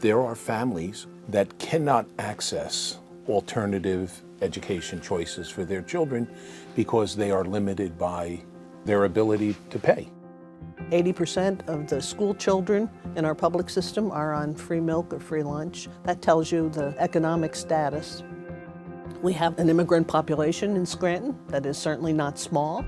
There are families that cannot access alternative education choices for their children because they are limited by their ability to pay. 80% of the school children in our public system are on free milk or free lunch. That tells you the economic status. We have an immigrant population in Scranton that is certainly not small.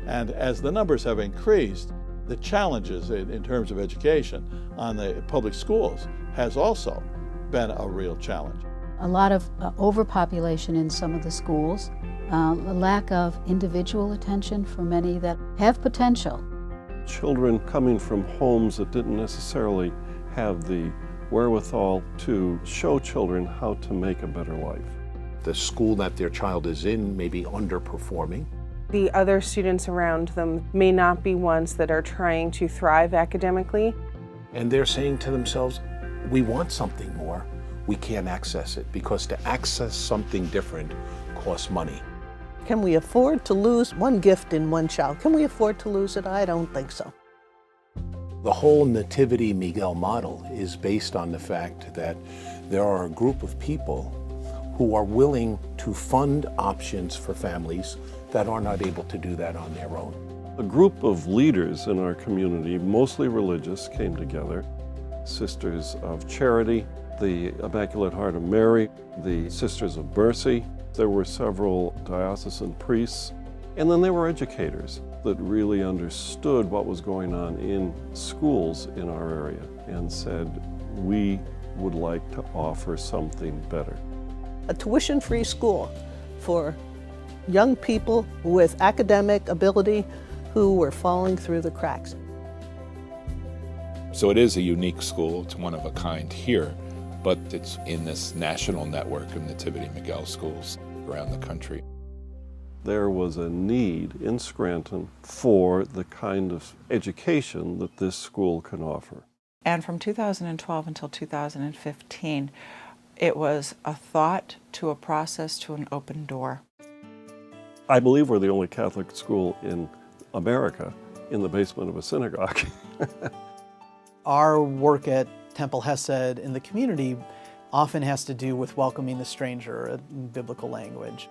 And as the numbers have increased, the challenges in terms of education on the public schools has also been a real challenge. A lot of overpopulation in some of the schools, a lack of individual attention for many that have potential. Children coming from homes that didn't necessarily have the wherewithal to show children how to make a better life. The school that their child is in may be underperforming. The other students around them may not be ones that are trying to thrive academically. And they're saying to themselves, we want something more. We can't access it because to access something different costs money. Can we afford to lose one gift in one child? Can we afford to lose it? I don't think so. The whole NativityMiguel model is based on the fact that there are a group of people who are willing to fund options for families that are not able to do that on their own. A group of leaders in our community, mostly religious, came together. Sisters of Charity, the Immaculate Heart of Mary, the Sisters of Mercy. There were several diocesan priests, and then there were educators that really understood what was going on in schools in our area and said, we would like to offer something better. A tuition-free school for young people with academic ability who were falling through the cracks. So it is a unique school. It's one of a kind here, but it's in this national network of NativityMiguel schools around the country. There was a need in Scranton for the kind of education that this school can offer. And from 2012 until 2015, it was a thought to a process to an open door. I believe we're the only Catholic school in America in the basement of a synagogue. Our work at Temple Hesed in the community often has to do with welcoming the stranger in biblical language.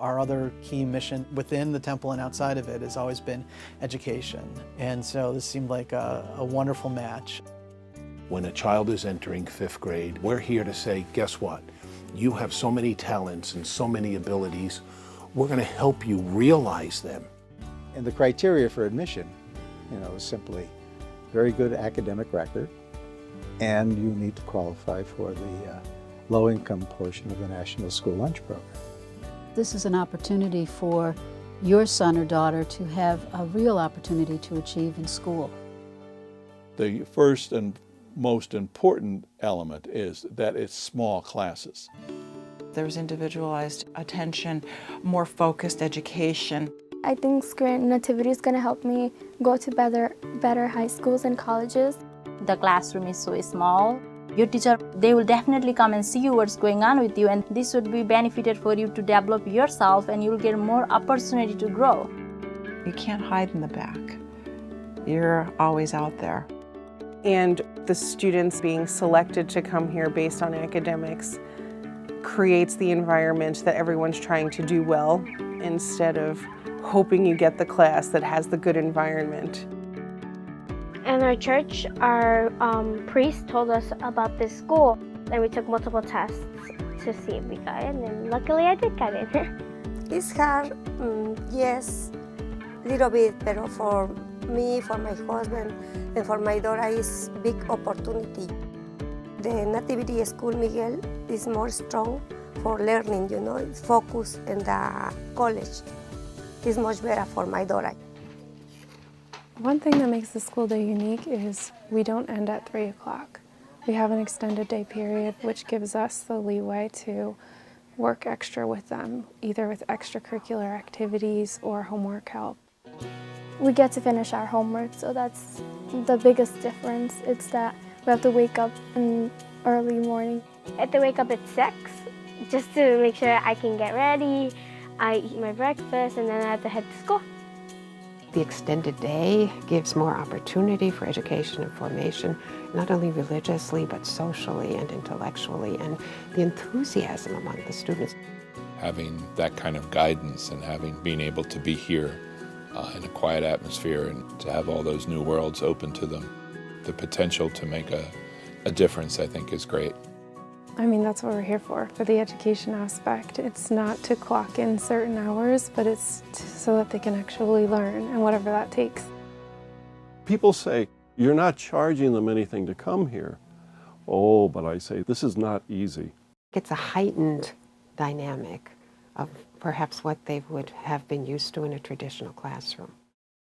Our other key mission within the temple and outside of it has always been education. And so this seemed like a wonderful match. When a child is entering 5th grade, we're here to say, guess what? You have so many talents and so many abilities. We're going to help you realize them. And the criteria for admission, is simply very good academic record, and you need to qualify for the low-income portion of the National School Lunch Program. This is an opportunity for your son or daughter to have a real opportunity to achieve in school. The first and most important element is that it's small classes. There's individualized attention, more focused education. I think Scranton Nativity is going to help me go to better high schools and colleges. The classroom is so small. Your teacher, they will definitely come and see you what's going on with you, and this would be benefited for you to develop yourself, and you'll get more opportunity to grow. You can't hide in the back. You're always out there. And the students being selected to come here based on academics creates the environment that everyone's trying to do well instead of hoping you get the class that has the good environment. In our church, our priest told us about this school, and we took multiple tests to see if we got in, and luckily I did get in. It's hard, yes, little bit, but for me, for my husband, and for my daughter, it's big opportunity. The Nativity School Miguel is more strong for learning, it's focused in the college. It's much better for my daughter. One thing that makes the school day unique is we don't end at 3 o'clock. We have an extended day period, which gives us the leeway to work extra with them, either with extracurricular activities or homework help. We get to finish our homework, so that's the biggest difference. It's that we have to wake up in early morning. I have to wake up at 6 just to make sure I can get ready. I eat my breakfast, and then I have to head to school. The extended day gives more opportunity for education and formation, not only religiously, but socially and intellectually, and the enthusiasm among the students. Having that kind of guidance and being able to be here in a quiet atmosphere and to have all those new worlds open to them, the potential to make a difference, I think, is great. I mean, that's what we're here for the education aspect. It's not to clock in certain hours, but it's so that they can actually learn, and whatever that takes. People say, you're not charging them anything to come here. Oh, but I say, this is not easy. It's a heightened dynamic of perhaps what they would have been used to in a traditional classroom.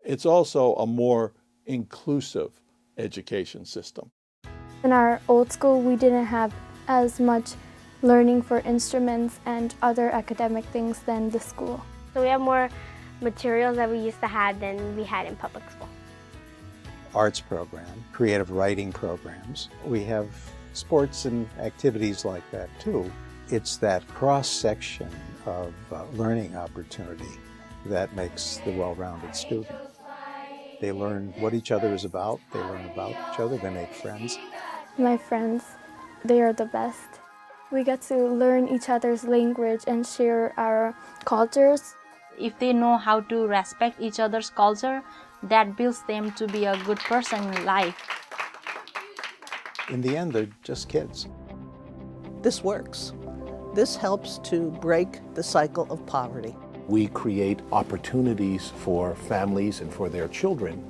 It's also a more inclusive education system. In our old school, we didn't have as much learning for instruments and other academic things than the school. So we have more materials that we used to have than we had in public school. Arts program, creative writing programs. We have sports and activities like that too. It's that cross-section of learning opportunity that makes the well-rounded student. They learn what each other is about, they learn about each other, they make friends. My friends, they are the best. We get to learn each other's language and share our cultures. If they know how to respect each other's culture, that builds them to be a good person in life. In the end, they're just kids. This works. This helps to break the cycle of poverty. We create opportunities for families and for their children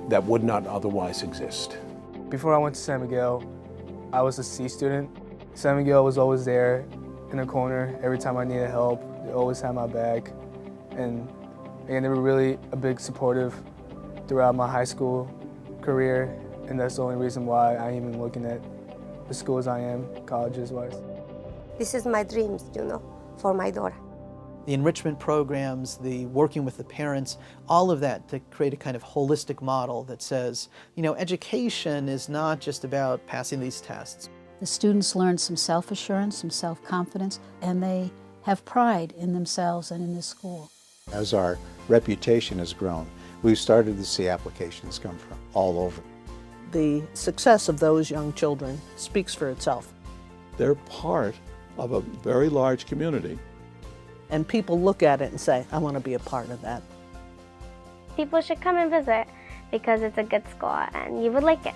that would not otherwise exist. Before I went to San Miguel, I was a C student. San Miguel was always there in the corner every time I needed help. They always had my back. And again, they were really a big supportive throughout my high school career. And that's the only reason why I'm even looking at the schools I am, colleges-wise. This is my dreams, for my daughter. The enrichment programs, the working with the parents, all of that to create a kind of holistic model that says, education is not just about passing these tests. The students learn some self-assurance, some self-confidence, and they have pride in themselves and in the school. As our reputation has grown, we've started to see applications come from all over. The success of those young children speaks for itself. They're part of a very large community. And people look at it and say, I want to be a part of that. People should come and visit because it's a good school and you would like it.